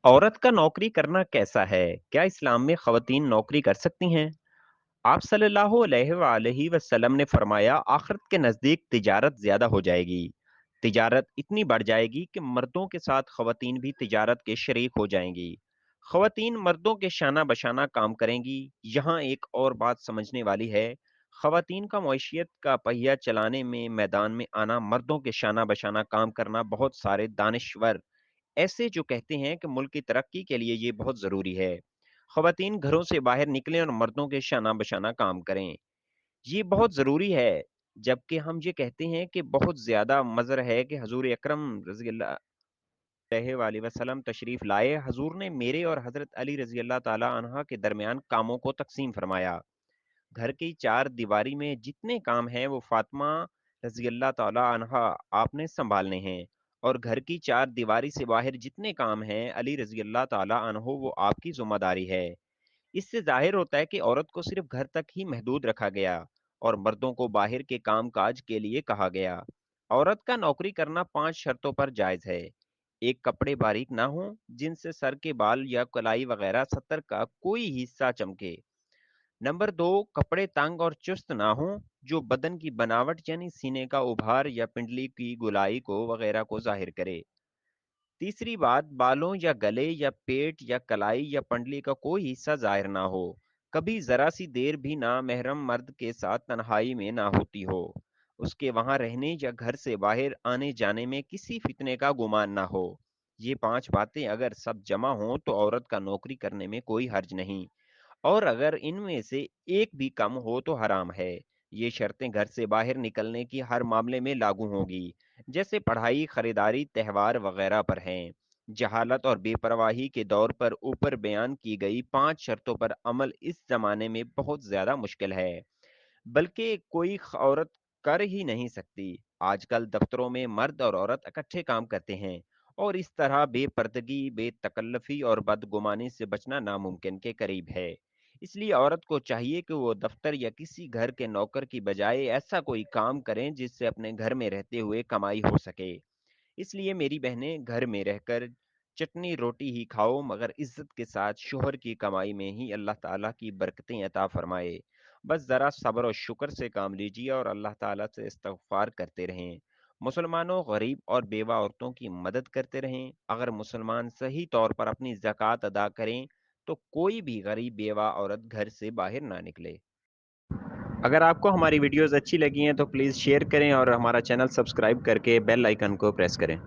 औरत का नौकरी करना कैसा है? क्या इस्लाम में ख़वातीन नौकरी कर सकती हैं? आप सल्लल्लाहु अलैहि वसल्लम ने फरमाया, आखिरत के नज़दीक तिजारत ज़्यादा हो जाएगी। तिजारत इतनी बढ़ जाएगी कि मर्दों के साथ ख़वातीन भी तिजारत के शरीक हो जाएंगी। ख़वातीन मर्दों के शाना बशाना काम करेंगी। यहाँ एक और बात समझने वाली है। ख़वातीन का मईशत का पहिया चलाने में मैदान में आना, मर्दों के शाना बशाना काम करना, बहुत सारे दानिश्वर ऐसे जो कहते हैं कि मुल्क की तरक्की के लिए ये बहुत ज़रूरी है। ख़वातीन घरों से बाहर निकलें और मर्दों के शाना-बशाना काम करें। ये बहुत ज़रूरी है, जबकि हम ये कहते हैं कि बहुत ज़्यादा मज़र है कि हज़ूर अकरम रज़ियल्लाहु अलैहि वसल्लम तशरीफ़ लाए। हज़ूर ने मेरे और हज़रत अली रज़ियल्लाहु ताला अन्हा के दरमियान कामों को तक़सीम फ़रमाया। घर की चार दीवारी में जितने काम हैं वो फ़ातिमा रज़ियल्लाहु ताला अन्हा आपने सँभालने हैं, और घर की चार दीवारी से बाहर जितने काम हैं अली रज़ियल्लाहु ताला अन्हु वो आपकी ज़िम्मेदारी है। इससे ज़ाहिर होता है कि औरत को सिर्फ़ घर तक ही महदूद रखा गया और मर्दों को बाहर के काम-काज के लिए कहा गया। औरत का नौकरी करना 5 शर्तों पर जायज़ है। 1, कपड़े बारीक ना हों, जिनसे सर के बाल या कलाई वगैरह सतर का कोई हिस्सा चमके। नंबर 2, कपड़े तंग और चुस्त ना हों, जो बदन की बनावट यानी सीने का उभार या पिंडली की गोलाई को वगैरह को ज़ाहिर करे। तीसरी बात, बालों या गले या पेट या कलाई या पंडली का कोई हिस्सा ज़ाहिर ना हो। कभी ज़रा सी देर भी ना महरम मर्द के साथ तन्हाई में ना होती हो। उसके वहाँ रहने या घर से बाहर आने जाने में किसी फितने का गुमान ना हो। ये 5 बातें अगर सब जमा हों तो औरत का नौकरी करने में कोई हर्ज नहीं, और अगर इनमें से एक भी कम हो तो हराम है। ये शर्तें घर से बाहर निकलने की हर मामले में लागू होंगी, जैसे पढ़ाई, खरीदारी, त्योहार वगैरह पर हैं। जहालत और बेपरवाही के दौर पर ऊपर बयान की गई 5 शर्तों पर अमल इस जमाने में बहुत ज्यादा मुश्किल है, बल्कि कोई औरत कर ही नहीं सकती। आजकल दफ्तरों में मर्द और औरत इकट्ठे काम करते हैं, और इस तरह बेपर्दगी, बेतकल्लफी और बदगुमानी से बचना नामुमकिन के करीब है। इसलिए औरत को चाहिए कि वो दफ्तर या किसी घर के नौकर की बजाय ऐसा कोई काम करें जिससे अपने घर में रहते हुए कमाई हो सके। इसलिए मेरी बहनें, घर में रहकर चटनी रोटी ही खाओ, मगर इज्जत के साथ शोहर की कमाई में ही अल्लाह ताला की बरकतें अता फरमाए। बस ज़रा सब्र और शुक्र से काम लीजिए और अल्लाह ताला से इस्तग़फ़ार करते रहें। मुसलमानों, गरीब और बेवा औरतों की मदद करते रहें। अगर मुसलमान सही तौर पर अपनी ज़कात अदा करें तो कोई भी गरीब बेवा औरत घर से बाहर ना निकले। अगर आपको हमारी वीडियोज़ अच्छी लगी हैं तो प्लीज़ शेयर करें और हमारा चैनल सब्सक्राइब करके बेल आइकन को प्रेस करें।